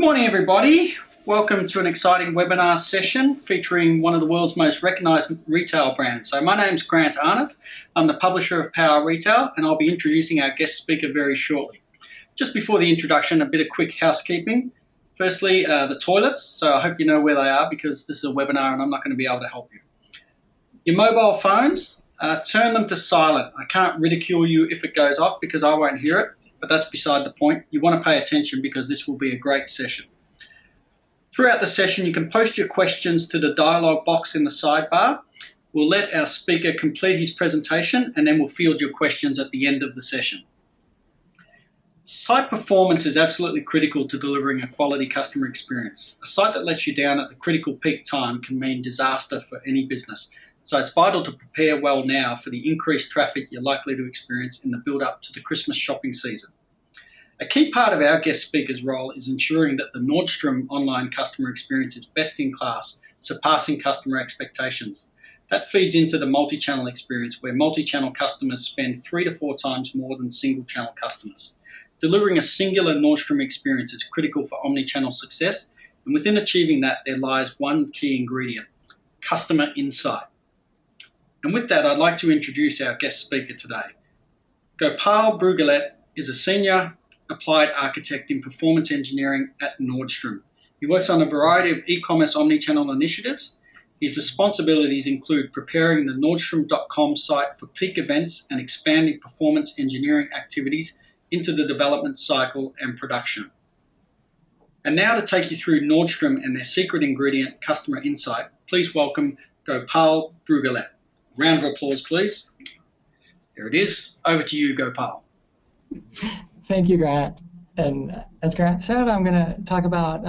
Good morning, everybody. Welcome to an exciting webinar session featuring one of the world's most recognized retail brands. So my name's Grant Arnott. I'm the publisher of Power Retail, and I'll be introducing our guest speaker very shortly. Just before the introduction, a bit of quick housekeeping. Firstly, the toilets. So I hope you know where they are because this is a webinar and I'm not going to be able to help you. Your mobile phones, turn them to silent. I can't ridicule you if it goes off because I won't hear it, but that's beside the point. You want to pay attention because this will be a great session. Throughout the session, you can post your questions to the dialog box in the sidebar. We'll let our speaker complete his presentation and then we'll field your questions at the end of the session. Site performance is absolutely critical to delivering a quality customer experience. A site that lets you down at the critical peak time can mean disaster for any business. So it's vital to prepare well now for the increased traffic you're likely to experience in the build-up to the Christmas shopping season. A key part of our guest speaker's role is ensuring that the Nordstrom online customer experience is best in class, surpassing customer expectations. That feeds into the multi-channel experience where multi-channel customers spend 3 to 4 times more than single-channel customers. Delivering a singular Nordstrom experience is critical for omnichannel success, and within achieving that there lies one key ingredient: customer insight. And with that, I'd like to introduce our guest speaker today. Gopal Brugalette is a senior applied architect in performance engineering at Nordstrom. He works on a variety of e-commerce omnichannel initiatives. His responsibilities include preparing the Nordstrom.com site for peak events and expanding performance engineering activities into the development cycle and production. And now to take you through Nordstrom and their secret ingredient, customer insight, please welcome Gopal Brugalette. Round of applause, please. There it is. Over to you, Gopal. Thank you, Grant. And as Grant said, I'm going to talk about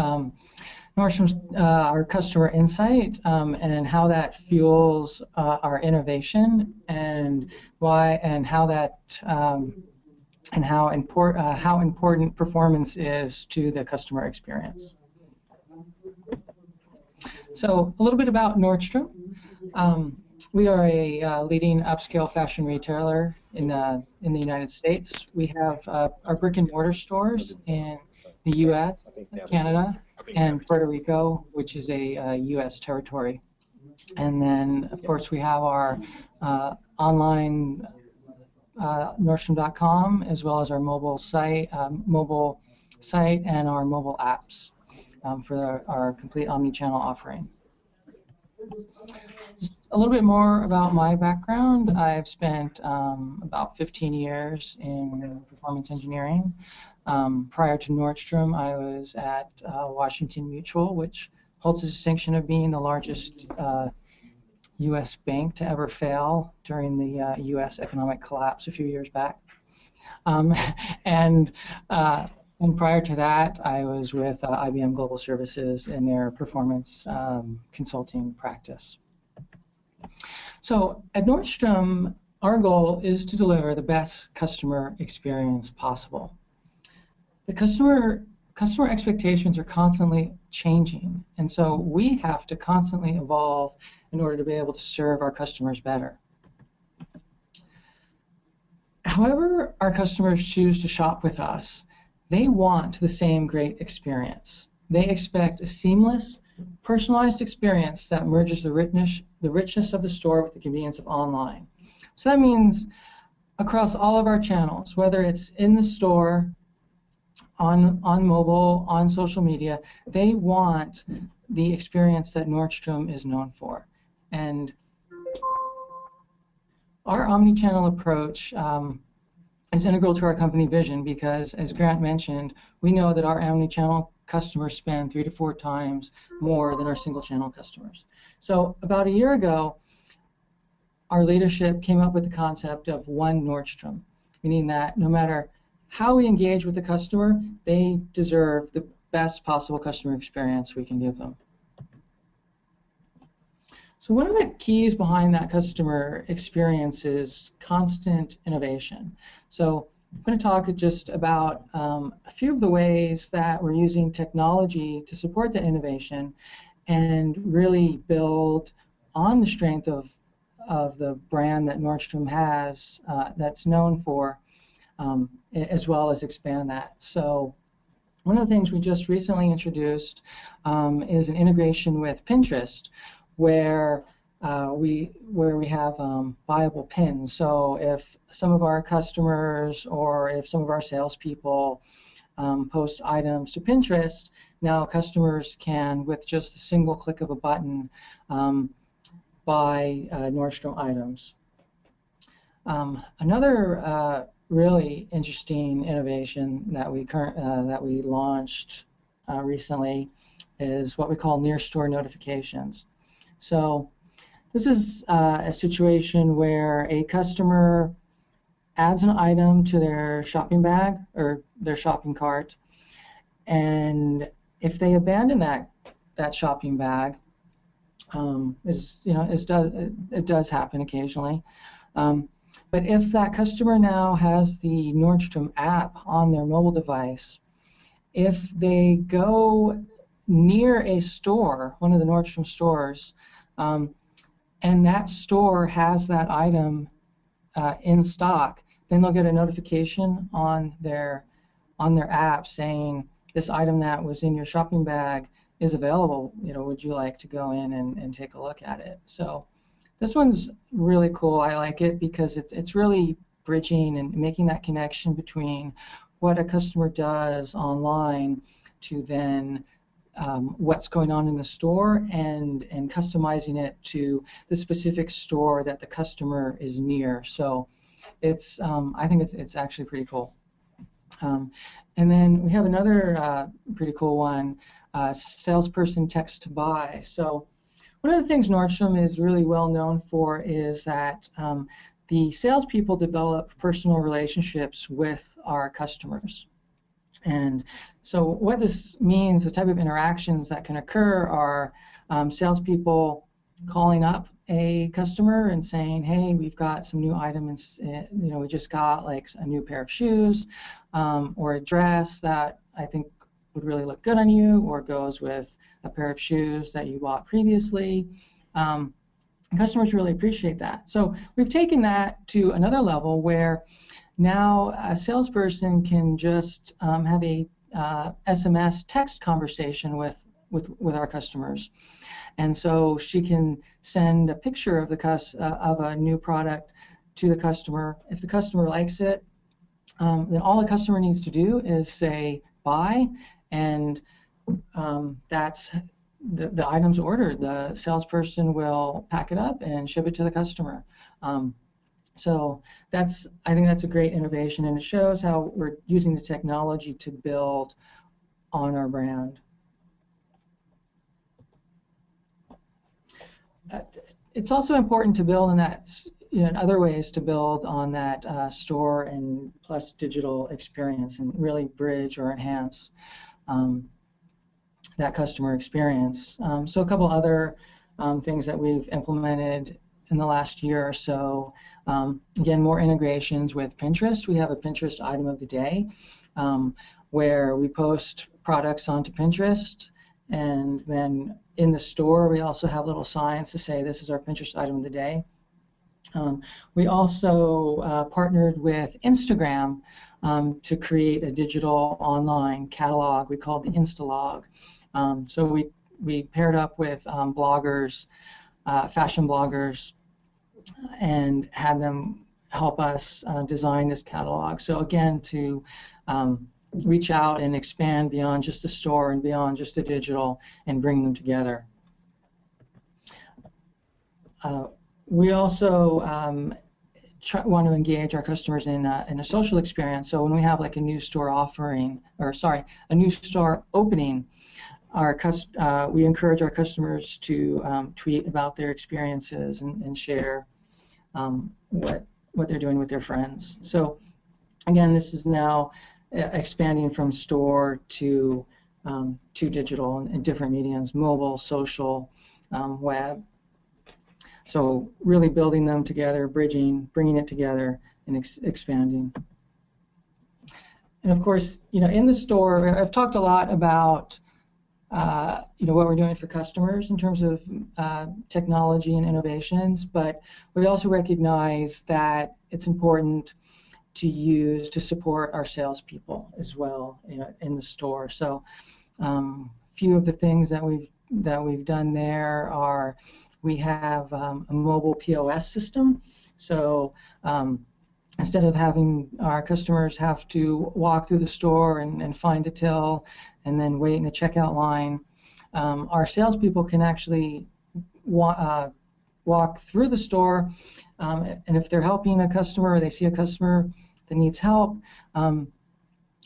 Nordstrom's our customer insight and how that fuels our innovation and why and how that and how important performance is to the customer experience. So a little bit about Nordstrom. We are a leading upscale fashion retailer in the United States. We have our brick and mortar stores in the U.S., Canada, and Puerto Rico, which is a U.S. territory. And then, of course, we have our online Nordstrom.com, as well as our mobile site and our mobile apps for our complete omnichannel offering. Just a little bit more about my background. I've spent about 15 years in performance engineering. Prior to Nordstrom, I was at Washington Mutual, which holds the distinction of being the largest U.S. bank to ever fail during the U.S. economic collapse a few years back. And prior to that, I was with IBM Global Services in their performance consulting practice. So at Nordstrom, our goal is to deliver the best customer experience possible. The customer expectations are constantly changing, and so we have to constantly evolve in order to be able to serve our customers better. However our customers choose to shop with us, they want the same great experience. They expect a seamless, personalized experience that merges the richness of the store with the convenience of online. So that means across all of our channels, whether it's in the store, on mobile, on social media, they want the experience that Nordstrom is known for. And our omnichannel approach is integral to our company vision because, as Grant mentioned, we know that our omnichannel customers spend 3 to 4 times more than our single-channel customers. So about a year ago, our leadership came up with the concept of one Nordstrom, meaning that no matter how we engage with the customer, they deserve the best possible customer experience we can give them. So one of the keys behind that customer experience is constant innovation. So I'm going to talk just about a few of the ways that we're using technology to support the innovation and really build on the strength of the brand that Nordstrom has that's known for, as well as expand that. So One of the things we just recently introduced is an integration with Pinterest, where we have buyable pins. So if some of our customers or if some of our salespeople post items to Pinterest, now customers can, with just a single click of a button, buy Nordstrom items. Another really interesting innovation that we launched recently is what we call near store notifications. So this is a situation where a customer adds an item to their shopping bag or their shopping cart, and if they abandon that shopping bag, it does happen occasionally. But if that customer now has the Nordstrom app on their mobile device, if they go near a store, one of the Nordstrom stores, and that store has that item in stock, then they'll get a notification on their app saying this item that was in your shopping bag is available. Would you like to go in and take a look at it? So this one's really cool. I like it because it's really bridging and making that connection between what a customer does online to then what's going on in the store and customizing it to the specific store that the customer is near. So it's I think it's actually pretty cool. And then we have another pretty cool one, salesperson text to buy. So one of the things Nordstrom is really well known for is that the salespeople develop personal relationships with our customers. And so what this means, the type of interactions that can occur are salespeople calling up a customer and saying, hey, we've got some new items, we just got like a new pair of shoes or a dress that I think would really look good on you, or goes with a pair of shoes that you bought previously. Customers really appreciate that. So we've taken that to another level where now a salesperson can just have a SMS text conversation with our customers, and so she can send a picture of of a new product to the customer. If the customer likes it, then all the customer needs to do is say buy, and that's the item's ordered. The salesperson will pack it up and ship it to the customer. So I think that's a great innovation, and it shows how we're using the technology to build on our brand. It's also important to build on that, other ways to build on that store and plus digital experience and really bridge or enhance that customer experience. So a couple other things that we've implemented in the last year or so. Again, more integrations with Pinterest. We have a Pinterest item of the day where we post products onto Pinterest, and then in the store we also have little signs to say this is our Pinterest item of the day. We also partnered with Instagram to create a digital online catalog we call the Instalog. So we paired up with bloggers, fashion bloggers, and had them help us design this catalog. So again, to reach out and expand beyond just the store and beyond just the digital and bring them together. We also want to engage our customers in a social experience. So when we have like a new store offering, a new store opening, we encourage our customers to tweet about their experiences and share what they're doing with their friends. So again, this is now expanding from store to digital and different mediums: mobile, social, web. So really building them together, bringing it together, and expanding. And of course, in the store, I've talked a lot about what we're doing for customers in terms of technology and innovations, but we also recognize that it's important to use to support our salespeople as well, in the store. So few of the things that we've done there are we have a mobile POS system. So instead of having our customers have to walk through the store and find a till and then wait in a checkout line, our salespeople can actually walk through the store, and if they're helping a customer or they see a customer that needs help,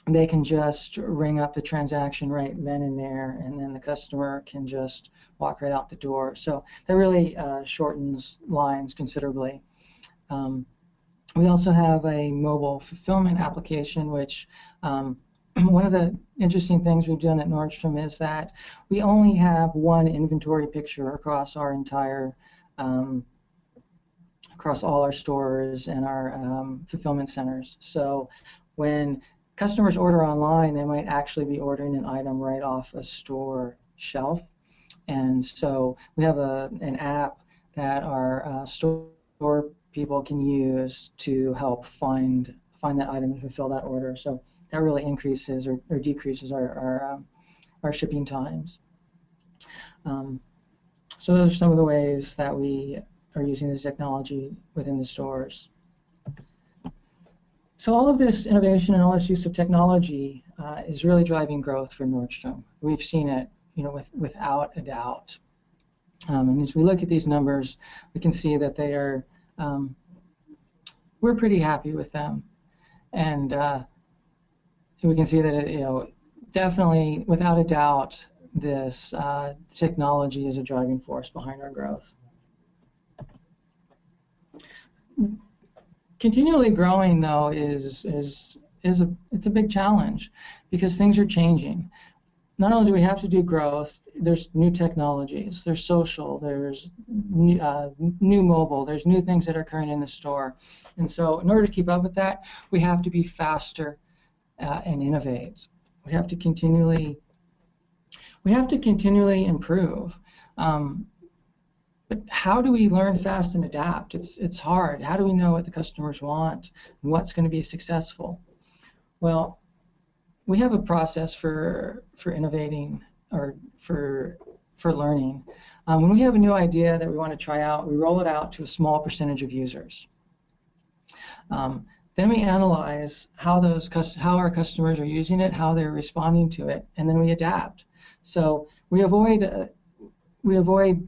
they can just ring up the transaction right then and there, and then the customer can just walk right out the door. So that really shortens lines considerably. We also have a mobile fulfillment application, which one of the interesting things we've done at Nordstrom is that we only have one inventory picture across our entire, across all our stores and our fulfillment centers. So when customers order online, they might actually be ordering an item right off a store shelf. And so we have an app that our store people can use to help find that item and fulfill that order. So that really increases or decreases our shipping times. So those are some of the ways that we are using this technology within the stores. So all of this innovation and all this use of technology is really driving growth for Nordstrom. We've seen it, without a doubt. And as we look at these numbers, we can see that they are, we're pretty happy with them. And we can see that, definitely, without a doubt, this technology is a driving force behind our growth. Continually growing, though, it's a big challenge because things are changing. Not only do we have to do growth, there's new technologies, there's social, there's new mobile, there's new things that are occurring in the store. And so in order to keep up with that, we have to be faster and innovate. We have to continually improve. But how do we learn fast and adapt? It's hard. How do we know what the customers want and what's going to be successful? Well, we have a process for innovating or for learning. When we have a new idea that we want to try out, we roll it out to a small percentage of users. Then we analyze how our customers are using it, how they're responding to it, and then we adapt. So we avoid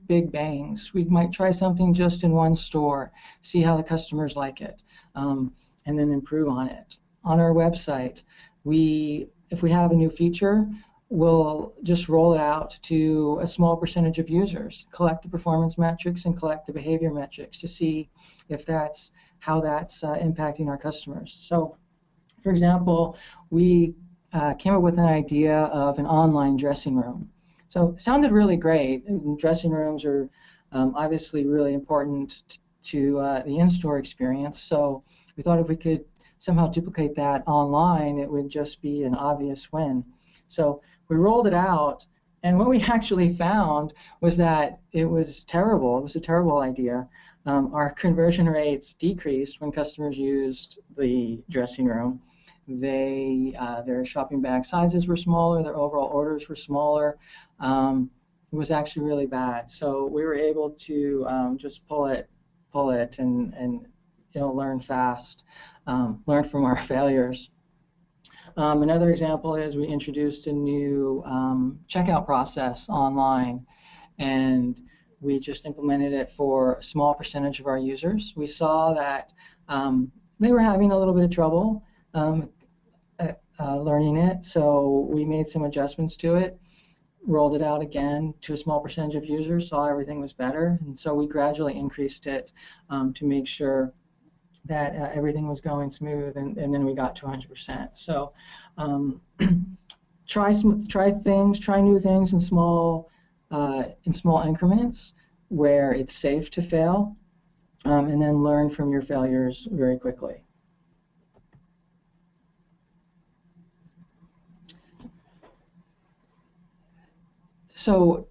big bangs. We might try something just in one store, see how the customers like it, and then improve on it. On our website, if we have a new feature, we'll just roll it out to a small percentage of users, collect the performance metrics and collect the behavior metrics to see if how that's impacting our customers. So, for example, we came up with an idea of an online dressing room. So it sounded really great. Dressing rooms are obviously really important to the in-store experience. So we thought if we could somehow duplicate that online, it would just be an obvious win. So we rolled it out, and what we actually found was that it was terrible. It was a terrible idea. Our conversion rates decreased when customers used the dressing room. Their shopping bag sizes were smaller, their overall orders were smaller. It was actually really bad. So we were able to just pull it and learn fast, learn from our failures. Another example is we introduced a new checkout process online, and we just implemented it for a small percentage of our users. We saw that they were having a little bit of trouble learning it, so we made some adjustments to it, rolled it out again to a small percentage of users, saw everything was better, and so we gradually increased it to make sure that everything was going smooth, and then we got to 100%. So try new things in small increments where it's safe to fail, and then learn from your failures very quickly. So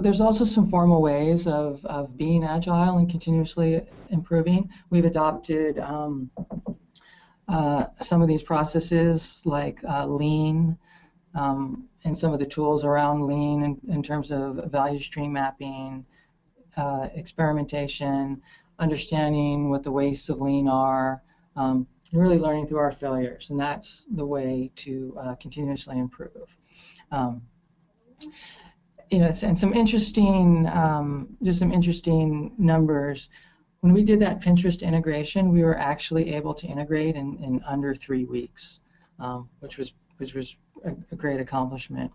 there's also some formal ways of being agile and continuously improving. We've adopted some of these processes like lean, and some of the tools around lean in terms of value stream mapping, experimentation, understanding what the wastes of lean are, and really learning through our failures. And that's the way to continuously improve. And some interesting, just some interesting numbers. When we did that Pinterest integration, we were actually able to integrate in under 3 weeks, which was a great accomplishment.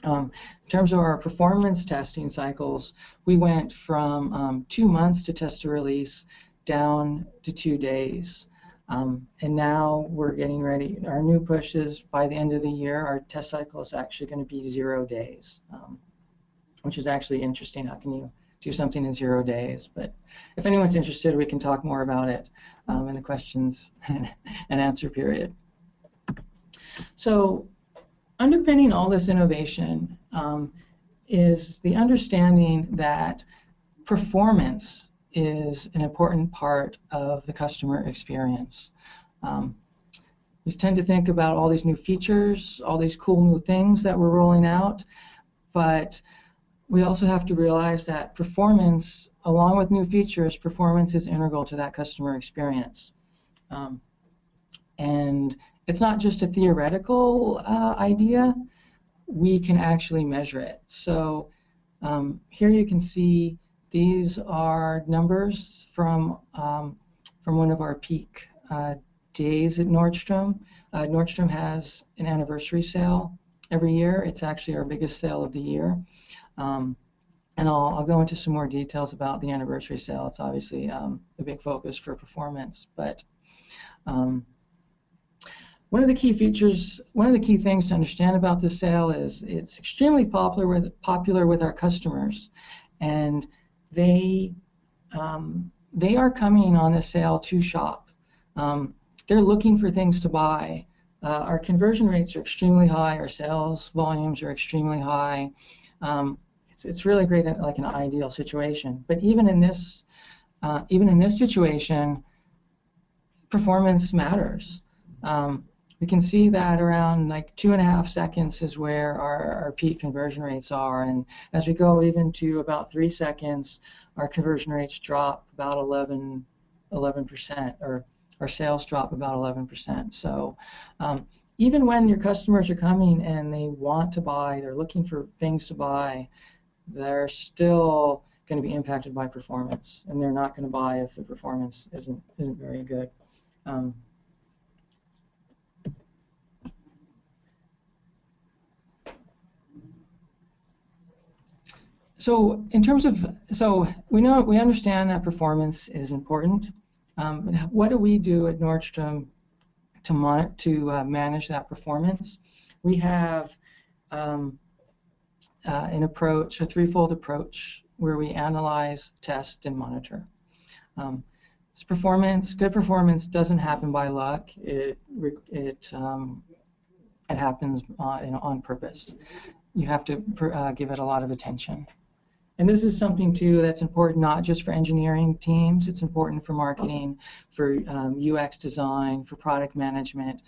In terms of our performance testing cycles, we went from 2 months to test to release down to 2 days. And now we're getting ready. Our new push is by the end of the year, our test cycle is actually going to be 0 days, which is actually interesting. How can you do something in 0 days? But if anyone's interested, we can talk more about it in the questions and answer period. So underpinning all this innovation is the understanding that performance is an important part of the customer experience. We tend to think about all these new features, all these cool new things that we're rolling out, but we also have to realize that performance, along with new features, performance is integral to that customer experience. And it's not just a theoretical idea. We can actually measure it. So here you can see these are numbers from one of our peak days at Nordstrom. Nordstrom has an anniversary sale every year. It's actually our biggest sale of the year. And I'll go into some more details about the anniversary sale. It's obviously a big focus for performance. But one of the key features, one of the key things to understand about this sale is it's extremely popular with our customers, and they are coming on this sale to shop. They're looking for things to buy. Our conversion rates are extremely high. Our sales volumes are extremely high. It's really great, like an ideal situation. But even in this situation, performance matters. We can see that around like 2.5 seconds is where our peak conversion rates are, and as we go even to about 3 seconds, our conversion rates drop about 11%, or our sales drop about 11%. So even when your customers are coming and they want to buy, they're looking for things to buy, they're still going to be impacted by performance, and they're not going to buy if the performance isn't very good. So in terms of, we understand that performance is important. What do we do at Nordstrom to manage that performance? We have an approach, a threefold approach, where we analyze, test, and monitor. Good performance doesn't happen by luck. It happens on purpose. You have to give it a lot of attention. And this is something, too, that's important not just for engineering teams. It's important for marketing, for UX design, for product management.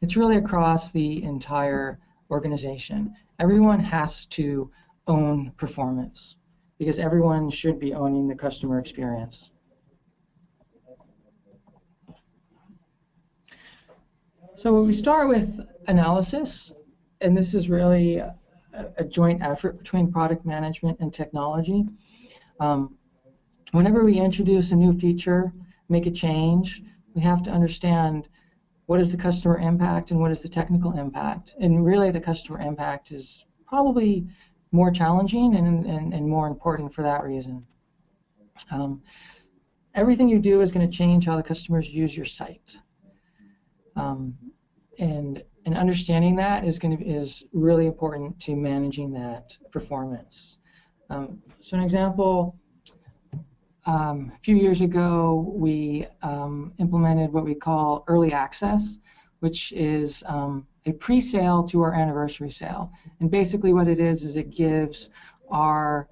It's really across the entire organization. Everyone has to own performance, because everyone should be owning the customer experience. So we start with analysis, and this is really a joint effort between product management and technology. Whenever we introduce a new feature, make a change, we have to understand what is the customer impact and what is the technical impact. And really the customer impact is probably more challenging and more important for that reason. Everything you do is going to change how the customers use your site. And understanding that is really important to managing that performance. So an example, a few years ago we implemented what we call early access, which is a pre-sale to our anniversary sale. And basically what it is it gives our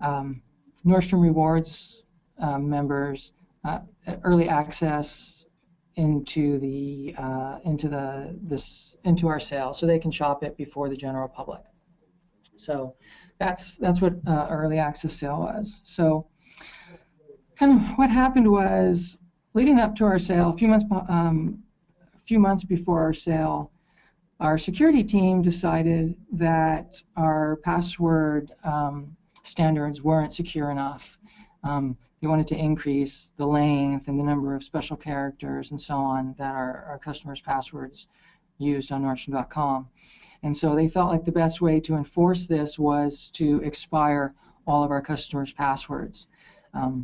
Nordstrom Rewards members early access into our sale, so they can shop it before the general public. So that's what early access sale was. So kind of what happened was, leading up to our sale, a few months before our sale, our security team decided that our password standards weren't secure enough. They wanted to increase the length and the number of special characters and so on that our customers' passwords used on Nordstrom.com. And so they felt like the best way to enforce this was to expire all of our customers' passwords.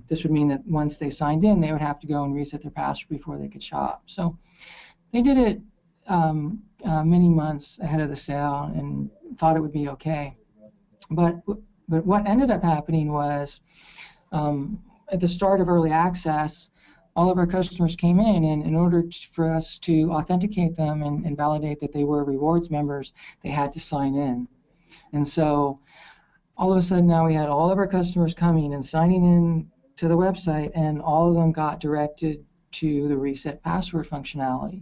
This would mean that once they signed in, they would have to go and reset their password before they could shop. So they did it many months ahead of the sale and thought it would be okay. But what ended up happening was, at the start of early access, all of our customers came in, and in order for us to authenticate them and validate that they were rewards members, they had to sign in. And so all of a sudden now we had all of our customers coming and signing in to the website, and all of them got directed to the reset password functionality.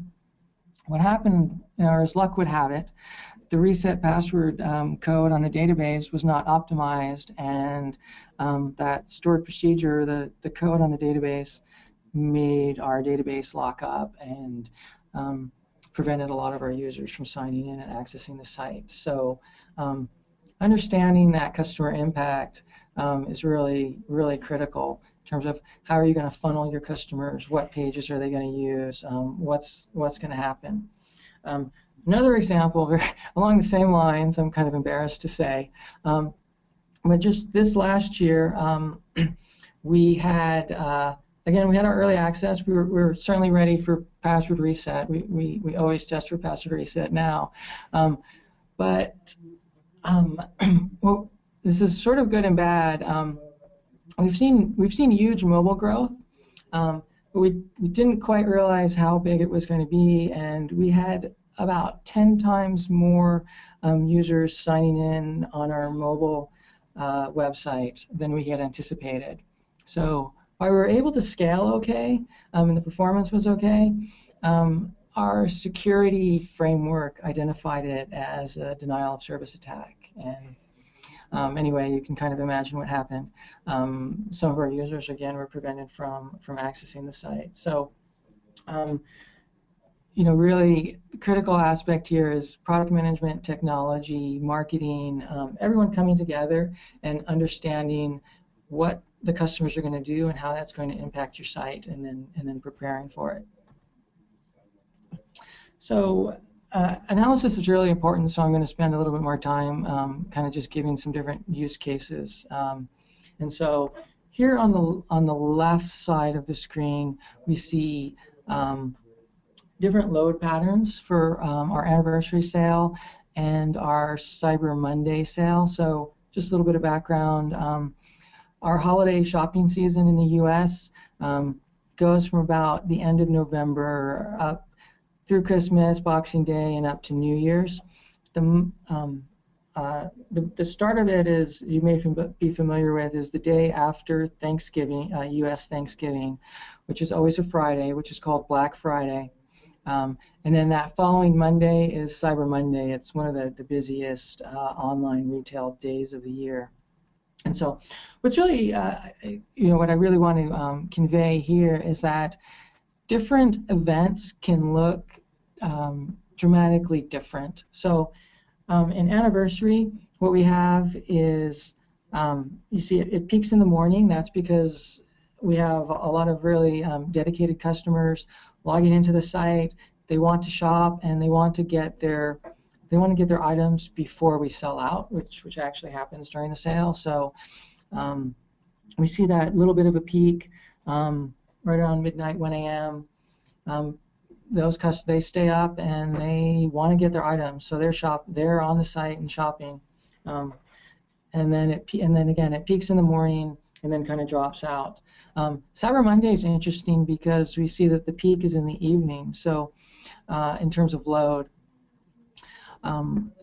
What happened, or as luck would have it, the reset password code on the database was not optimized, and that stored procedure, the code on the database, made our database lock up and prevented a lot of our users from signing in and accessing the site. So understanding that customer impact is really, really critical in terms of how are you going to funnel your customers, what pages are they going to use, what's going to happen. Another example, along the same lines, I'm kind of embarrassed to say, but just this last year, we had, again, we had our early access. We were certainly ready for password reset. We always test for password reset now. But well, this is sort of good and bad. We've seen huge mobile growth. But we didn't quite realize how big it was going to be, and we had about 10 times more users signing in on our mobile website than we had anticipated. So while we were able to scale okay, and the performance was okay, our security framework identified it as a denial of service attack. And anyway, you can kind of imagine what happened. Some of our users, again, were prevented from accessing the site. So really the critical aspect here is product management, technology, marketing, everyone coming together and understanding what the customers are going to do and how that's going to impact your site, and then preparing for it. So analysis is really important, so I'm going to spend a little bit more time kind of just giving some different use cases. And so here on the left side of the screen, we see different load patterns for our anniversary sale and our Cyber Monday sale. So just a little bit of background. Our holiday shopping season in the U.S. Goes from about the end of November up through Christmas, Boxing Day, and up to New Year's. The start of it is, you may be familiar with, is the day after Thanksgiving, U.S. Thanksgiving, which is always a Friday, which is called Black Friday. And then that following Monday is Cyber Monday. It's one of the busiest online retail days of the year. And so what's really, what I really want to convey here is that different events can look dramatically different. So in anniversary, what we have is, you see it peaks in the morning. That's because we have a lot of really dedicated customers logging into the site. They want to shop, and they want to get their items before we sell out, which actually happens during the sale. So we see that little bit of a peak right around midnight, 1 a.m. Those customers, they stay up and they want to get their items, so they're on the site and shopping. And then again, it peaks in the morning, and then kind of drops out. Cyber Monday is interesting because we see that the peak is in the evening, so in terms of load.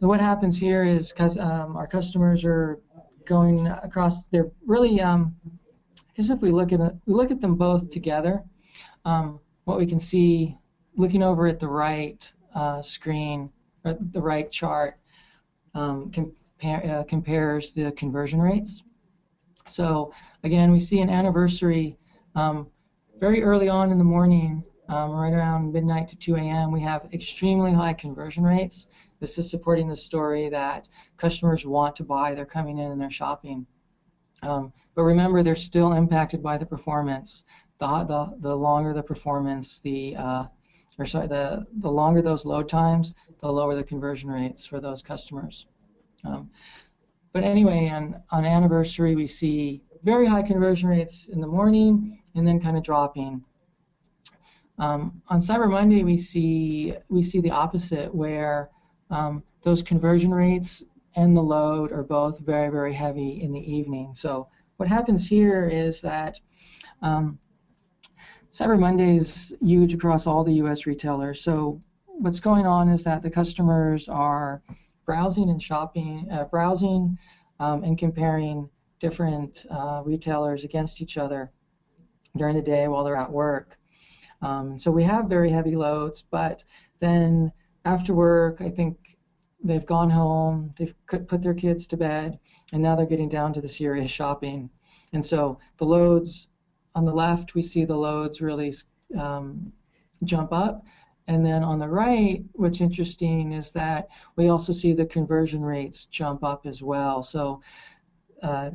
What happens here is because our customers are going across, they're really, I guess if we look at them both together, what we can see, looking over at the right screen, or the right chart, compares the conversion rates. So again, we see an anniversary very early on in the morning, right around midnight to 2 a.m. We have extremely high conversion rates. This is supporting the story that customers want to buy. They're coming in and they're shopping. But remember, they're still impacted by the performance. The longer the performance, the longer those load times, the lower the conversion rates for those customers. But anyway, on anniversary, we see very high conversion rates in the morning and then kind of dropping. On Cyber Monday, we see the opposite, where those conversion rates and the load are both very, very heavy in the evening. So what happens here is that Cyber Monday is huge across all the U.S. retailers. So what's going on is that the customers are browsing and shopping, and comparing different retailers against each other during the day while they're at work. So we have very heavy loads, but then after work, I think they've gone home, they've put their kids to bed, and now they're getting down to the serious shopping. And so the loads on the left, we see the loads really jump up. And then on the right, what's interesting is that we also see the conversion rates jump up as well. So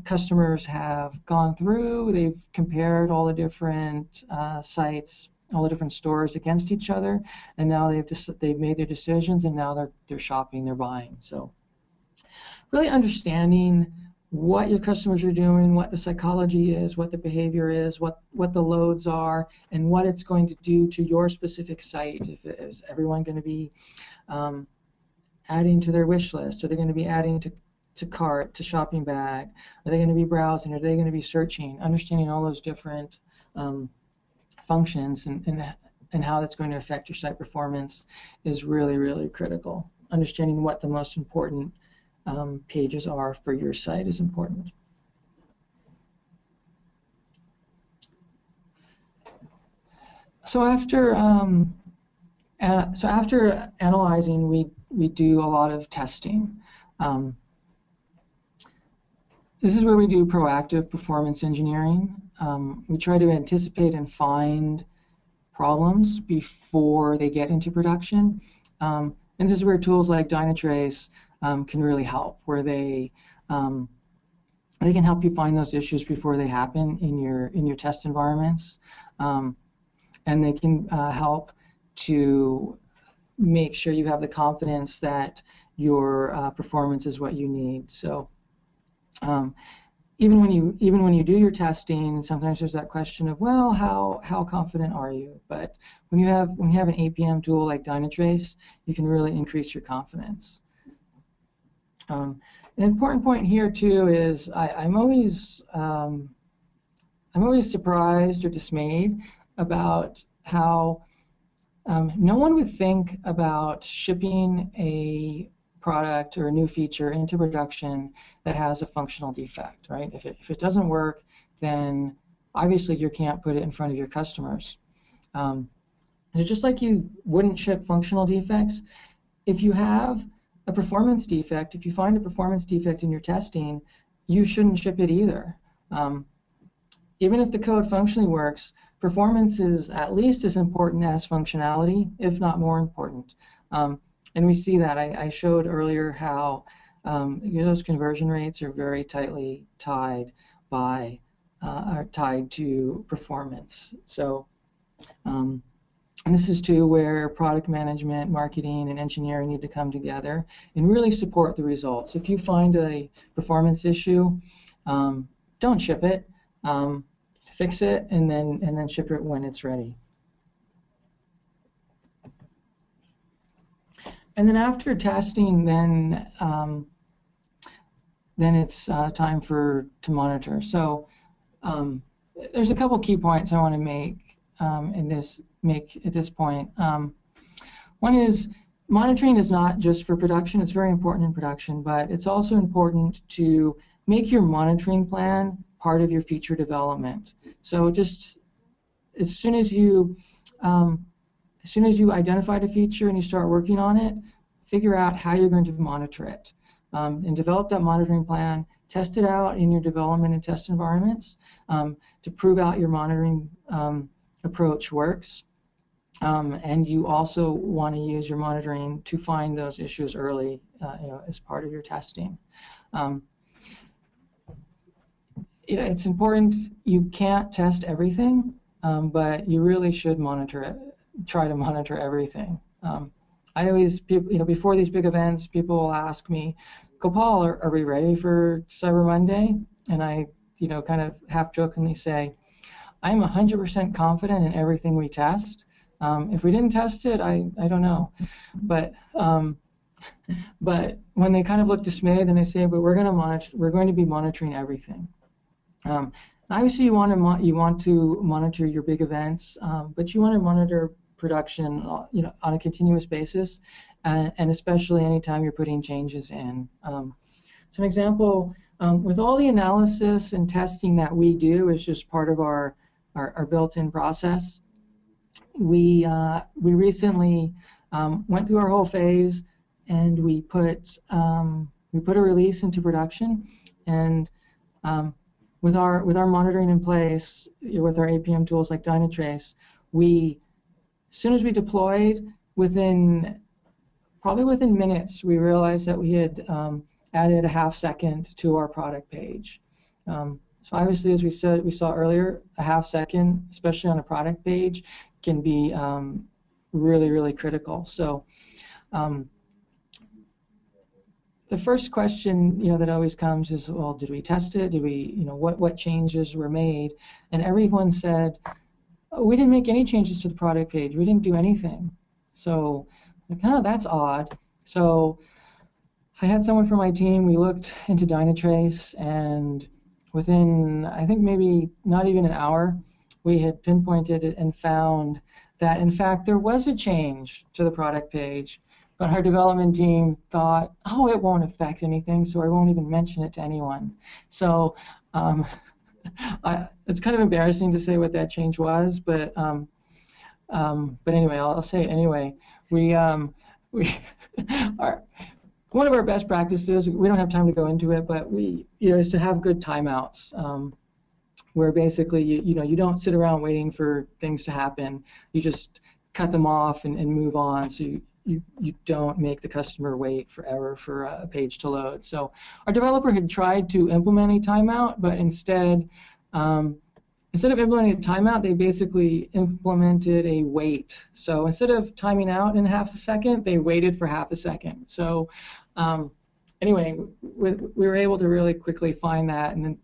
customers have gone through, they've compared all the different sites, all the different stores against each other, and now they've made their decisions, and now they're shopping, they're buying. So really understanding what your customers are doing, what the psychology is, what the behavior is, what the loads are, and what it's going to do to your specific site. Is everyone going to be adding to their wish list? Are they going to be adding to cart, to shopping bag? Are they going to be browsing? Are they going to be searching? Understanding all those different functions and how that's going to affect your site performance is really, really critical. Understanding what the most important pages are for your site is important. So after analyzing, we do a lot of testing. This is where we do proactive performance engineering. We try to anticipate and find problems before they get into production. And this is where tools like Dynatrace can really help, where they can help you find those issues before they happen in your test environments, and they can help to make sure you have the confidence that your performance is what you need. So even when you do your testing, sometimes there's that question of, well, how confident are you? But when you have an APM tool like Dynatrace, you can really increase your confidence. An important point here too is I'm always surprised or dismayed about how no one would think about shipping a product or a new feature into production that has a functional defect, right? If it doesn't work, then obviously you can't put it in front of your customers. So just like you wouldn't ship functional defects, if you have a performance defect, if you find a performance defect in your testing, you shouldn't ship it either. Even if the code functionally works, performance is at least as important as functionality, if not more important. And we see that. I showed earlier how those conversion rates are very tightly tied to performance. So, and this is too where product management, marketing, and engineering need to come together and really support the results. If you find a performance issue, don't ship it. Fix it and then ship it when it's ready. And then after testing, then it's time to monitor. So there's a couple key points I want to make at this point. One is monitoring is not just for production. It's very important in production, but it's also important to make your monitoring plan part of your feature development. So just as soon as you identified a feature and you start working on it, figure out how you're going to monitor it, and develop that monitoring plan. Test it out in your development and test environments to prove out your monitoring approach works. And you also want to use your monitoring to find those issues early, as part of your testing. It's important. You can't test everything, but you really should monitor it. Try to monitor everything. I always, before these big events, people will ask me, Gopal, are we ready for Cyber Monday? And I, kind of half-jokingly say, I'm 100% confident in everything we test. If we didn't test it, I don't know. But when they kind of look dismayed, then I say, but we're going to be monitoring everything. Obviously, you want to monitor your big events, but you want to monitor production, on a continuous basis, and especially anytime you're putting changes in. So an example, with all the analysis and testing that we do is just part of our built-in process. We recently went through our whole phase, and we put a release into production, and with our monitoring in place, with our APM tools like Dynatrace, as soon as we deployed, probably within minutes, we realized that we had added a half second to our product page. So obviously, as we saw earlier, a half second, especially on a product page, can be really, really critical. So the first question, that always comes is, well, did we test it? Did we, what changes were made? And everyone said, oh, we didn't make any changes to the product page. We didn't do anything. So that's odd. So I had someone from my team. We looked into Dynatrace, and within, I think maybe not even an hour, we had pinpointed it and found that, in fact, there was a change to the product page, but our development team thought, oh, it won't affect anything, so I won't even mention it to anyone. So it's kind of embarrassing to say what that change was, but anyway, I'll say it anyway. One of our best practices, we don't have time to go into it, but is to have good timeouts, where basically you don't sit around waiting for things to happen. You just cut them off and move on, so you don't make the customer wait forever for a page to load. So our developer had tried to implement a timeout, but instead of implementing a timeout, they basically implemented a wait. So instead of timing out in half a second, they waited for half a second. So anyway, we were able to really quickly find that and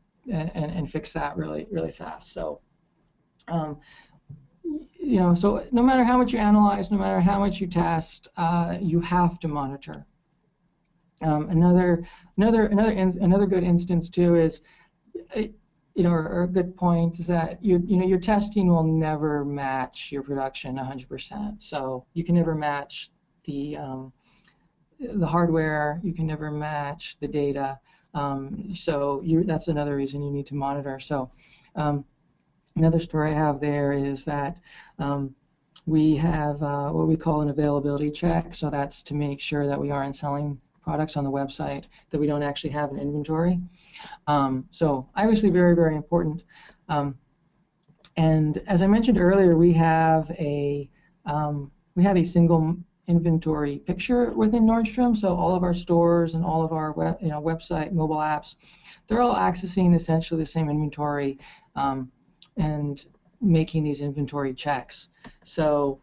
fix that really, really fast. So so no matter how much you analyze, no matter how much you test, you have to monitor. Another good instance too is, or a good point is that your testing will never match your production 100%. So you can never match the hardware. You can never match the data. So that's another reason you need to monitor. So another story I have there is that we have what we call an availability check. So that's to make sure that we aren't selling products on the website that we don't actually have in inventory. So obviously very, very important. And as I mentioned earlier, we have a single inventory picture within Nordstrom. So all of our stores and all of our website, mobile apps, they're all accessing essentially the same inventory and making these inventory checks. So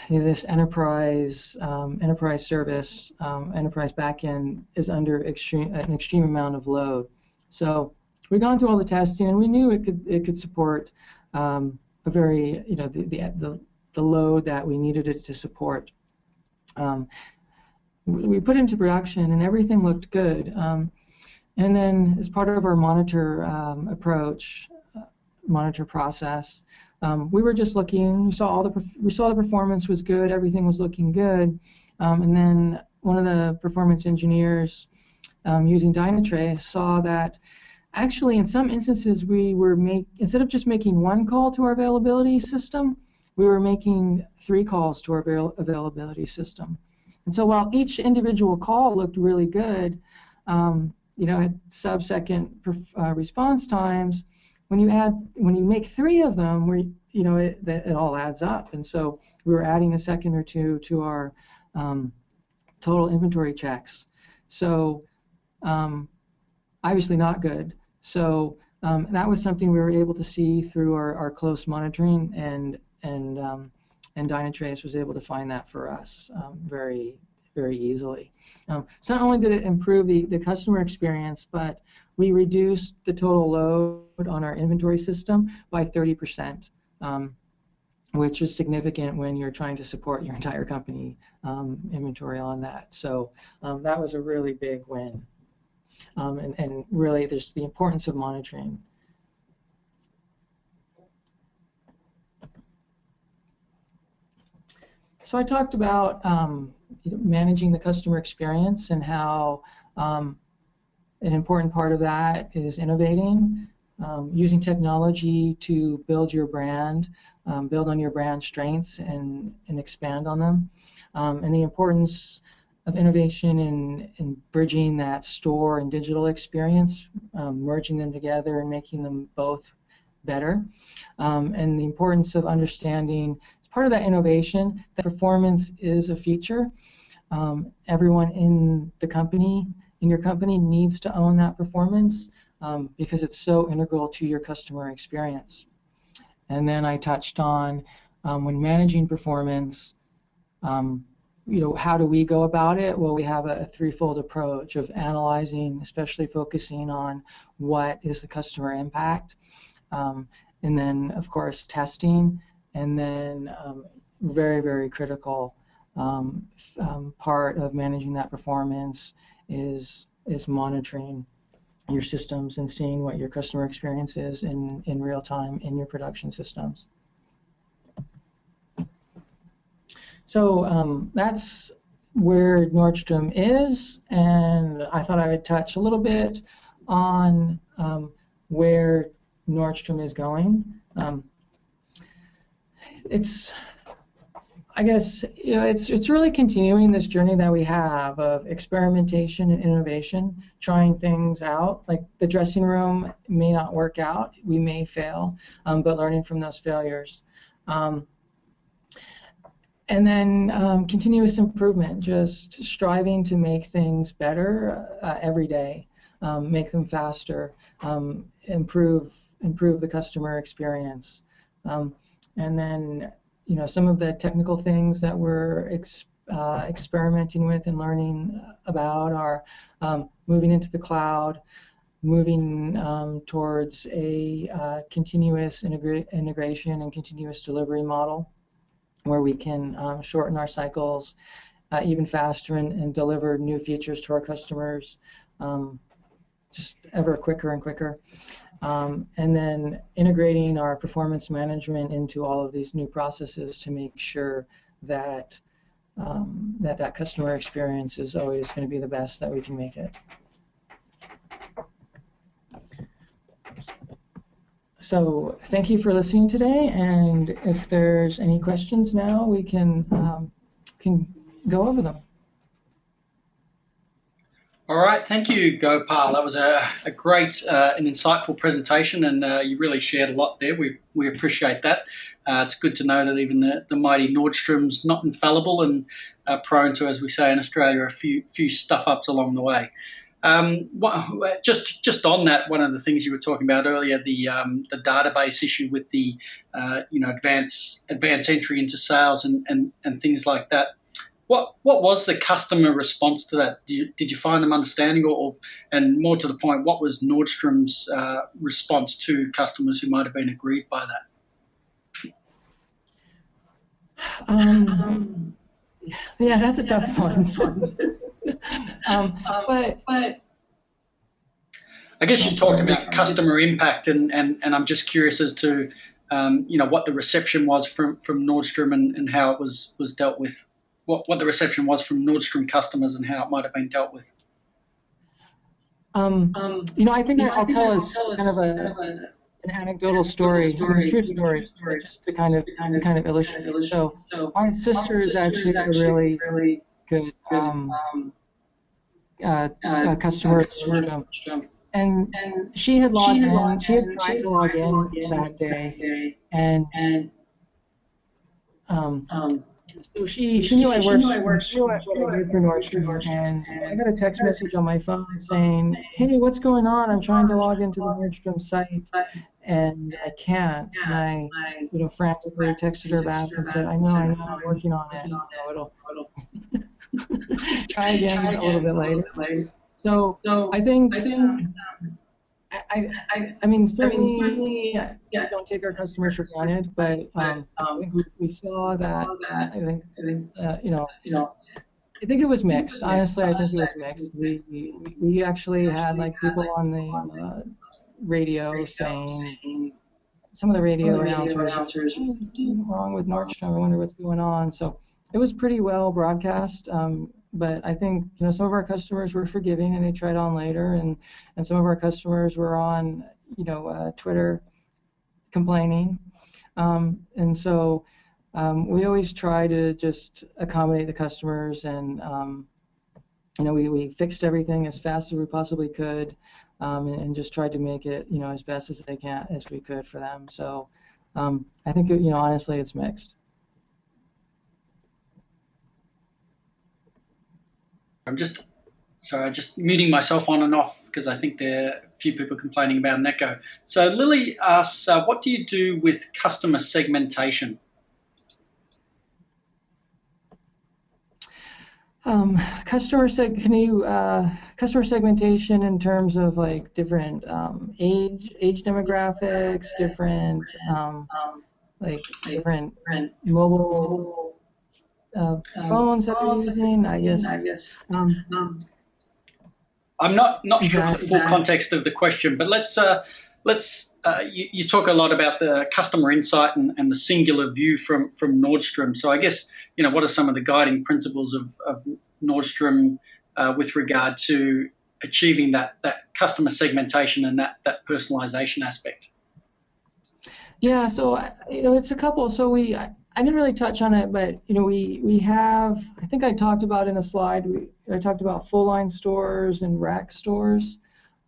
this enterprise service, enterprise backend is under an extreme amount of load. So we've gone through all the testing, and we knew it could support a very the load that we needed it to support. We put it into production, and everything looked good. And then as part of our monitor monitor process, we were just looking. We saw the performance was good. Everything was looking good. And then one of the performance engineers using Dynatrace saw that actually in some instances we were instead of just making one call to our availability system, we were making 3 calls to our availability system. And so while each individual call looked really good, had sub-second response times, when you make 3 of them, it all adds up. And so we were adding a second or two to our total inventory checks. So obviously not good. So that was something we were able to see through our close monitoring, and Dynatrace was able to find that for us very, very easily. So not only did it improve the customer experience, but we reduced the total load on our inventory system by 30%, which is significant when you're trying to support your entire company inventory on that. So that was a really big win. And really, there's the importance of monitoring. So I talked about managing the customer experience and how an important part of that is innovating, using technology to build your brand, build on your brand strengths and expand on them, and the importance of innovation in bridging that store and digital experience, merging them together and making them both better, and the importance of understanding, as part of that innovation, that performance is a feature. Everyone in your company needs to own that performance because it's so integral to your customer experience. And then I touched on when managing performance, how do we go about it? Well, we have a threefold approach of analyzing, especially focusing on what is the customer impact, and then, of course, testing, and then very, very critical part of managing that performance is monitoring your systems and seeing what your customer experience is in real time in your production systems. So that's where Nordstrom is, and I thought I would touch a little bit on where Nordstrom is going. I guess it's really continuing this journey that we have of experimentation and innovation, trying things out. Like the dressing room may not work out, we may fail, but learning from those failures. And then continuous improvement, just striving to make things better every day, make them faster, improve the customer experience. And then, some of the technical things that we're experimenting with and learning about are moving into the cloud, moving towards a continuous integration and continuous delivery model, where we can shorten our cycles even faster and deliver new features to our customers just ever quicker and quicker. And then integrating our performance management into all of these new processes to make sure that that customer experience is always going to be the best that we can make it. So thank you for listening today, and if there's any questions now, we can go over them. All right, thank you, Gopal. That was a great and insightful presentation, and you really shared a lot there. We appreciate that. It's good to know that even the mighty Nordstrom's not infallible and prone to, as we say in Australia, a few stuff-ups along the way. Just on that, one of the things you were talking about earlier, the database issue with the advanced entry into sales and things like that. What was the customer response to that? Did you find them understanding, and more to the point, what was Nordstrom's response to customers who might have been aggrieved by that? Yeah, that's a tough one. But I guess you talked about customer impact, and I'm just curious as to what the reception was from Nordstrom and how it was dealt with. What the reception was from Nordstrom customers and how it might have been dealt with. I think I'll tell us kind of an anecdotal story, a true story, just to kind of illustrate. So my sister is actually a really good customer at Nordstrom. And she had logged in, she had tried to log in that day, and so she knew I worked, she knew what I did for Nordstrom, and I got a text message on my phone saying, hey, what's going on? I'm trying to log into the Nordstrom site, and I can't. And I, frantically texted her back and said, I know, I'm working on it. It'll try again a little bit later. So I think I mean, certainly don't take our customers for granted, but I think we saw that. I think I think it was mixed. Honestly, I think it was mixed. We actually had like people on the radio saying, some of the radio announcers, what's wrong with Nordstrom? I wonder what's going on. So it was pretty well broadcast. But I think some of our customers were forgiving and they tried on later, and some of our customers were on Twitter complaining, and so we always try to just accommodate the customers, and we fixed everything as fast as we possibly could, and just tried to make it as best as we could for them. So I think honestly it's mixed. I'm just muting myself on and off because I think there are a few people complaining about an echo. So Lily asks, what do you do with customer segmentation? Customer segmentation in terms of like different age demographics, different different mobile phones that they're using, I guess. I'm not sure of the full context of the question, but let's you talk a lot about the customer insight and the singular view from Nordstrom. So I guess what are some of the guiding principles of Nordstrom with regard to achieving that customer segmentation and that personalization aspect? Yeah, so it's a couple. So I didn't really touch on it, but we have, I think I talked about in a slide, I talked about full line stores and rack stores.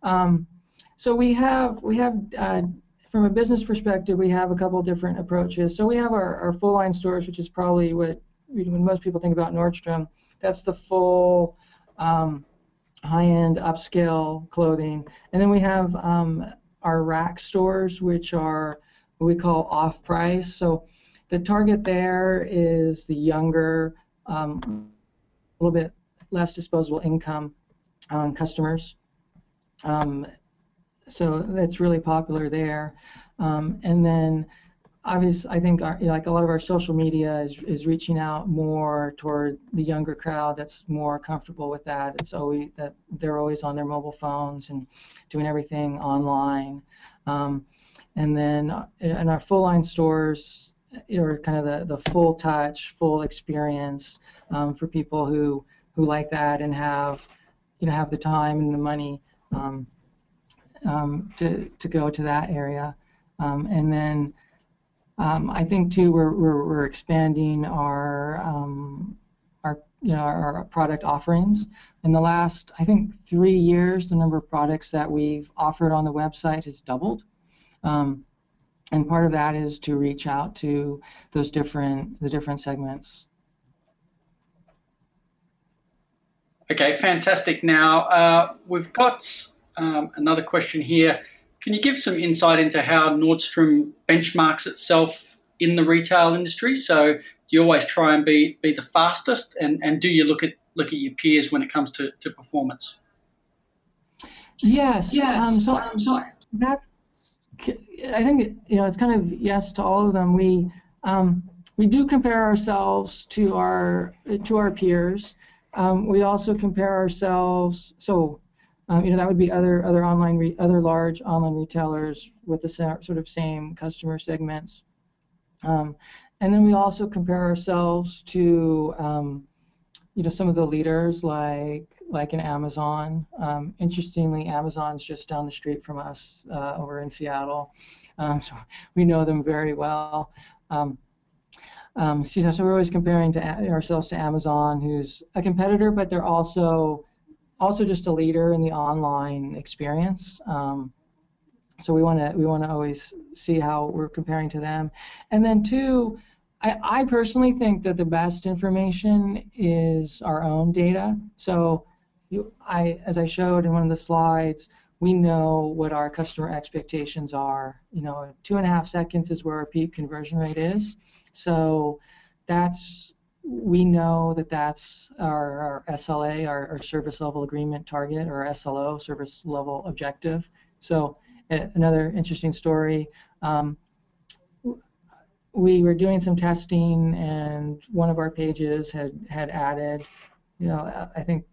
So we have from a business perspective, we have a couple different approaches. So we have our full line stores, which is probably what when most people think about Nordstrom, that's the full high-end upscale clothing. And then we have our rack stores, which are what we call off-price. So the target there is the younger, a little bit less disposable income customers. So that's really popular there. And then, obviously, I think like a lot of our social media is reaching out more toward the younger crowd that's more comfortable with that. It's always that they're always on their mobile phones and doing everything online. And then in our full line stores, kind of the full touch, full experience for people who like that and have the time and the money to go to that area. And then I think too we're expanding our product offerings. In the last, I think, 3 years, the number of products that we've offered on the website has doubled. And part of that is to reach out to those different segments. Okay, fantastic. Now we've got another question here. Can you give some insight into how Nordstrom benchmarks itself in the retail industry? So do you always try and be the fastest, and do you look at your peers when it comes to performance? Yes. So that, I think it's kind of yes to all of them. We do compare ourselves to our peers. We also compare ourselves. So That would be other large online retailers with the sort of same customer segments. And then we also compare ourselves to some of the leaders like in Amazon. Interestingly, Amazon's just down the street from us over in Seattle, so we know them very well. So we're always comparing ourselves to Amazon, who's a competitor, but they're also just a leader in the online experience. So we want to always see how we're comparing to them. And then two, I personally think that the best information is our own data. So as I showed in one of the slides, we know what our customer expectations are. 2.5 seconds is where our peak conversion rate is. So we know that's our SLA, our service level agreement target, or SLO, service level objective. So another interesting story. We were doing some testing, and one of our pages had added, I think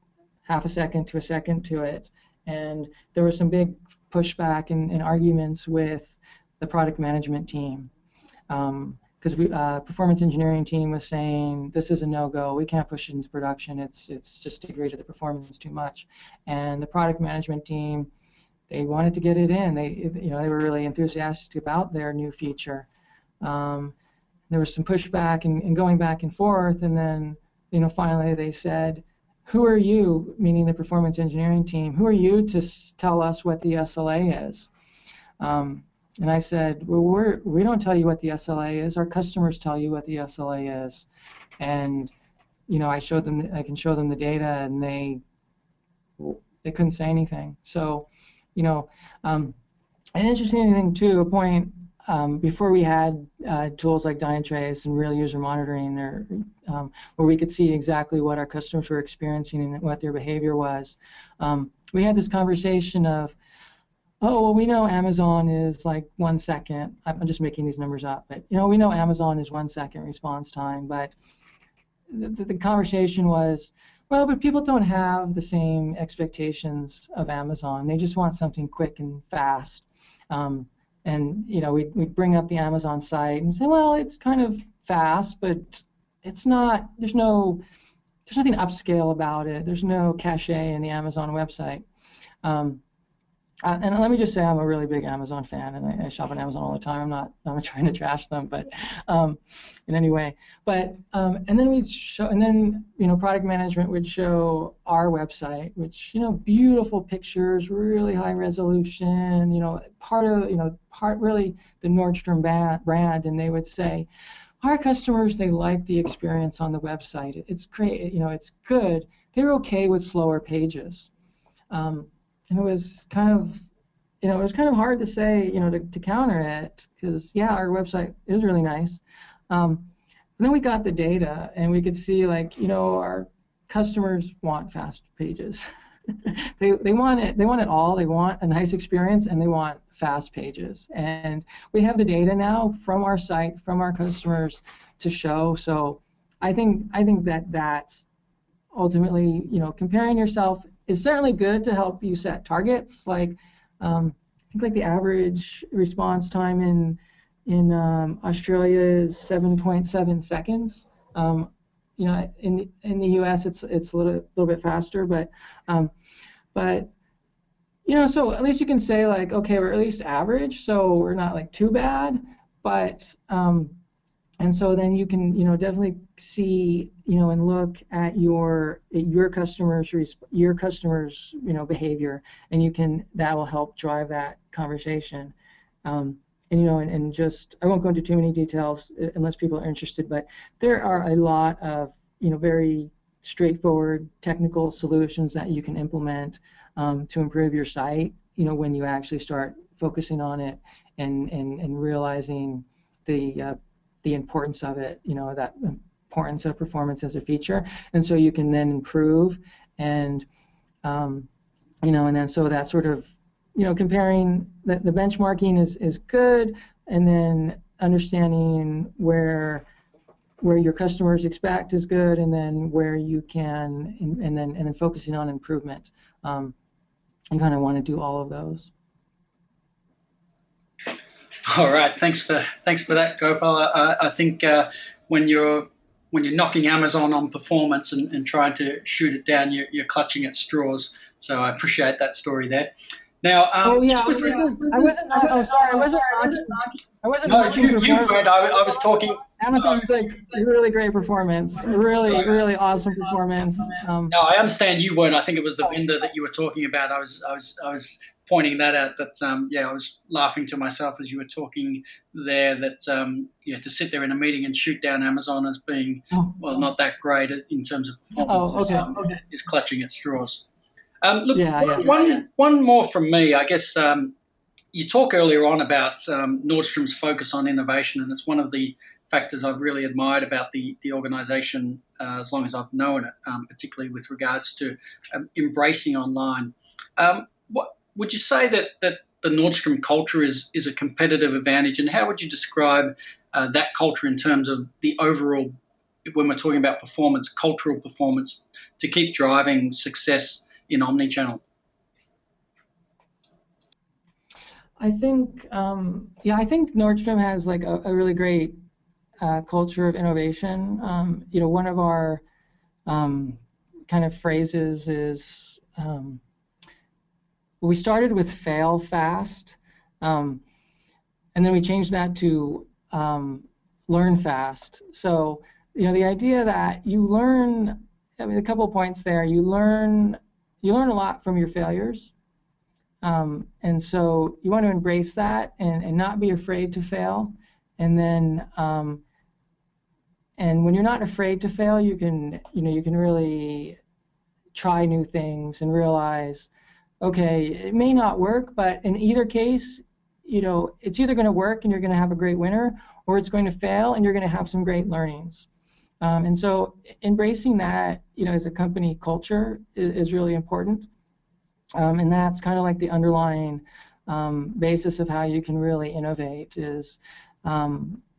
0.5 second to 1 second to it, and there was some big pushback and arguments with the product management team, because performance engineering team was saying this is a no-go. We can't push it into production. It's just degraded the performance too much, and the product management team, they wanted to get it in. They were really enthusiastic about their new feature. There was some pushback and going back and forth, and then finally they said, "Who are you?" Meaning the performance engineering team. "Who are you to tell us what the SLA is?" And I said, "Well, we don't tell you what the SLA is. Our customers tell you what the SLA is." And I can show them the data, and they couldn't say anything. So an interesting thing too, a point. Before we had tools like Dynatrace and real user monitoring, where we could see exactly what our customers were experiencing and what their behavior was, we had this conversation of, oh, well, we know Amazon is like 1 second. I'm just making these numbers up, but we know Amazon is 1 second response time. But the conversation was, well, but people don't have the same expectations of Amazon. They just want something quick and fast. And we'd bring up the Amazon site and say, well, it's kind of fast, but it's not. There's nothing upscale about it. There's no cachet in the Amazon website. And let me just say, I'm a really big Amazon fan, and I shop on Amazon all the time. I'm not trying to trash them, but in any way. But and then we'd show, and then product management would show our website, which beautiful pictures, really high resolution, part really the Nordstrom brand, and they would say, our customers, they like the experience on the website. It's great, it's good. They're okay with slower pages. And it was kind of hard to say, to counter it, because our website is really nice. And then we got the data, and we could see our customers want fast pages. they want it all. They want a nice experience, and they want fast pages. And we have the data now from our site, from our customers to show. So I think that's ultimately, comparing yourself is certainly good to help you set targets. I think the average response time in Australia is 7.7 seconds. In the U.S. it's a little bit faster, but so at least you can say okay, we're at least average, so we're not too bad, but and so then you can definitely see and look at your customers behavior, and that will help drive that conversation. And just, I won't go into too many details unless people are interested, but there are a lot of very straightforward technical solutions that you can implement to improve your site when you actually start focusing on it and realizing the importance of it, that importance of performance as a feature, and so you can then improve, and and then so that sort of comparing the benchmarking is good, and then understanding where your customers expect is good, and then where you can, and then focusing on improvement. you kind of want to do all of those. All right, thanks for that, Gopal. I think when you're knocking Amazon on performance and trying to shoot it down, you're clutching at straws. So I appreciate that story there. Now, I wasn't knocking you weren't. I was talking. Amazon's like really great performance, really awesome performance. No, I understand you weren't. I think it was the vendor that you were talking about. I was pointing that out. That I was laughing to myself as you were talking there. That to sit there in a meeting and shoot down Amazon as being not that great in terms of performance is clutching at straws. One more from me. I guess you talk earlier on about Nordstrom's focus on innovation, and it's one of the factors I've really admired about the organisation as long as I've known it, particularly with regards to embracing online. What would you say that the Nordstrom culture is a competitive advantage, and how would you describe that culture in terms of the overall, when we're talking about performance, cultural performance, to keep driving success in omnichannel? I think Nordstrom has like a really great culture of innovation. One of our kind of phrases is we started with fail fast, and then we changed that to learn fast. So the idea that you learn, a couple of points there. You learn a lot from your failures. And so you want to embrace that and not be afraid to fail. And then, and when you're not afraid to fail, you can really try new things and realize, okay, it may not work, but in either case, it's either going to work and you're going to have a great winner, or it's going to fail and you're going to have some great learnings. And so embracing that, as a company culture is really important. And that's kind of like the underlying basis of how you can really innovate is,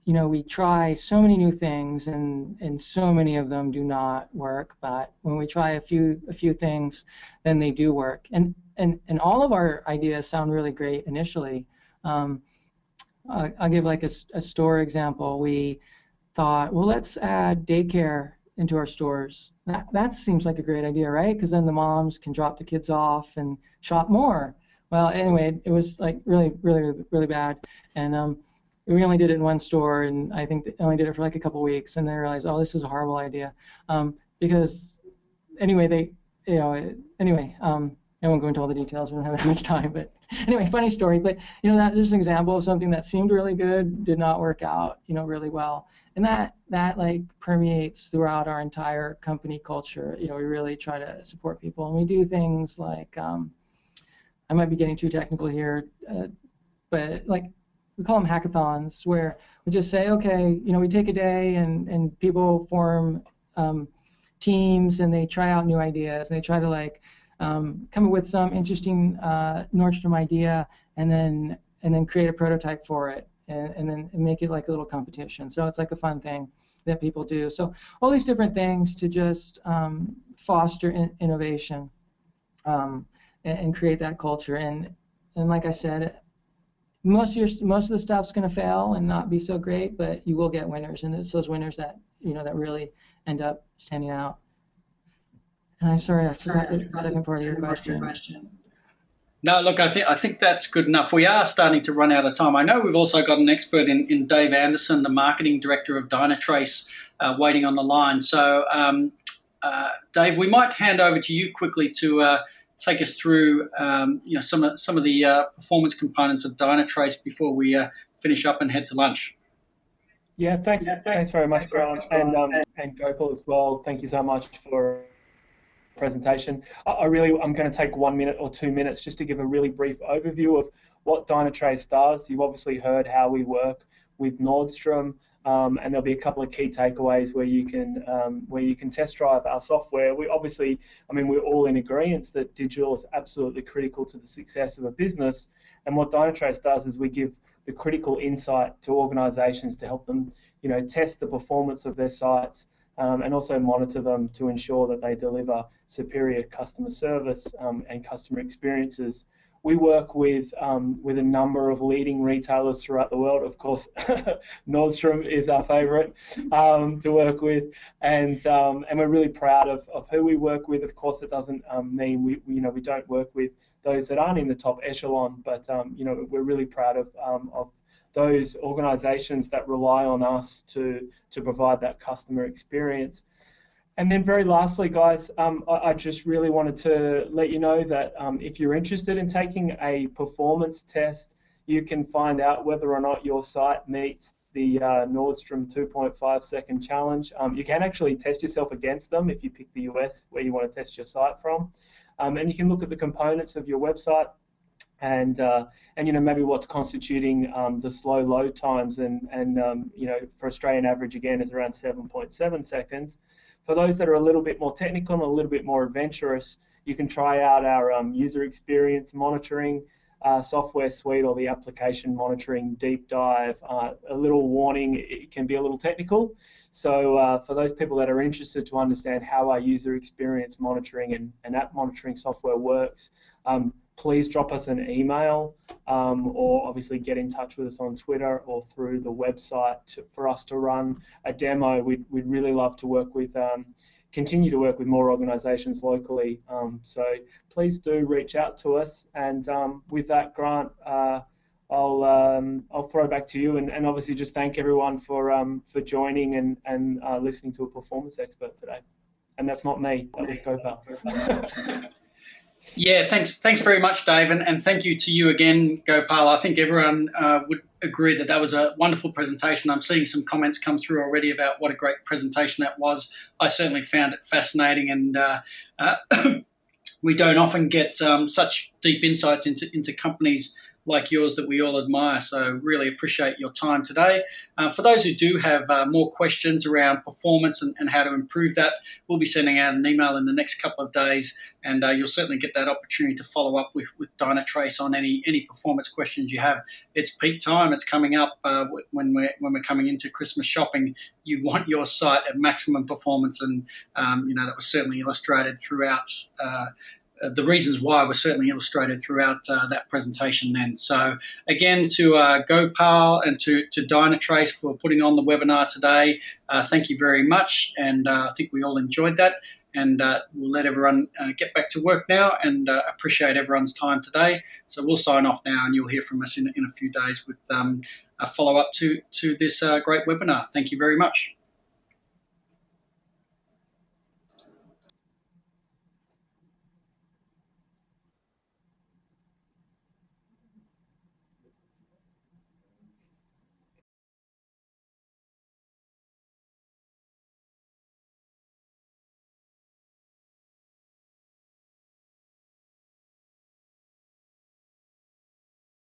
we try so many new things and so many of them do not work, but when we try a few things, then they do work. And all of our ideas sound really great initially. I'll give like a store example. We thought, well, let's add daycare into our stores. That seems like a great idea, right? Because then the moms can drop the kids off and shop more. Well, anyway, it was like really, really, really bad. And we only did it in one store, and I think they only did it for like a couple weeks, and they realized, oh, this is a horrible idea. Because anyway, I won't go into all the details. We don't have that much time, but anyway, funny story. But that's just an example of something that seemed really good, did not work out, really well. And that like permeates throughout our entire company culture. We really try to support people, and we do things like I might be getting too technical here, but like we call them hackathons, where we just say, okay, we take a day and people form teams and they try out new ideas and they try to like come up with some interesting Nordstrom idea and then create a prototype for it. And then make it like a little competition. So it's like a fun thing that people do. So all these different things to just foster innovation and create that culture. And like I said, most of the stuff's going to fail and not be so great, but you will get winners, and it's those winners that that really end up standing out. And I'm sorry, I forgot the second part of your question. No, look, I think that's good enough. We are starting to run out of time. I know we've also got an expert in Dave Anderson, the marketing director of Dynatrace, waiting on the line. So, Dave, we might hand over to you quickly to take us through some of the performance components of Dynatrace before we finish up and head to lunch. Yeah, thanks very much, Grant, and Gopal as well. Thank you so much for presentation. I'm going to take 1 minute or 2 minutes just to give a really brief overview of what Dynatrace does. You've obviously heard how we work with Nordstrom, and there'll be a couple of key takeaways where you can test drive our software. We're all in agreement that digital is absolutely critical to the success of a business, and what Dynatrace does is we give the critical insight to organizations to help them test the performance of their sites, and also monitor them to ensure that they deliver superior customer service and customer experiences. We work with a number of leading retailers throughout the world. Of course, Nordstrom is our favourite to work with, and we're really proud of who we work with. Of course, it doesn't mean we don't work with those that aren't in the top echelon, but we're really proud of those organisations that rely on us to provide that customer experience. And then very lastly, guys, I just really wanted to let you know that if you're interested in taking a performance test, you can find out whether or not your site meets the Nordstrom 2.5 second challenge. You can actually test yourself against them if you pick the US where you want to test your site from. And you can look at the components of your website and maybe what's constituting the slow load times, and for Australian average again is around 7.7 seconds. For those that are a little bit more technical and a little bit more adventurous, you can try out our user experience monitoring software suite, or the application monitoring deep dive. A little warning, it can be a little technical. So for those people that are interested to understand how our user experience monitoring and app monitoring software works, please drop us an email or obviously get in touch with us on Twitter or through the website for us to run a demo. We'd really love to work with, continue to work with more organisations locally. So please do reach out to us. And with that, Grant, I'll throw back to you, and obviously just thank everyone for joining and listening to a performance expert today. And that's not me, that was Gopal. Yeah, thanks very much, Dave, and thank you to you again, Gopal. I think everyone would agree that was a wonderful presentation. I'm seeing some comments come through already about what a great presentation that was. I certainly found it fascinating, and we don't often get such deep insights into companies like yours that we all admire. So really appreciate your time today. For those who do have more questions around performance and how to improve that, we'll be sending out an email in the next couple of days, and you'll certainly get that opportunity to follow up with Dynatrace on any performance questions you have. It's peak time. It's coming up when we're coming into Christmas shopping. You want your site at maximum performance, and that was certainly illustrated throughout. The reasons why were certainly illustrated throughout that presentation then. So again, to Gopal and to Dynatrace for putting on the webinar today, thank you very much, and I think we all enjoyed that, and we'll let everyone get back to work now, and appreciate everyone's time today. So we'll sign off now, and you'll hear from us in a few days with a follow-up to this great webinar. Thank you very much.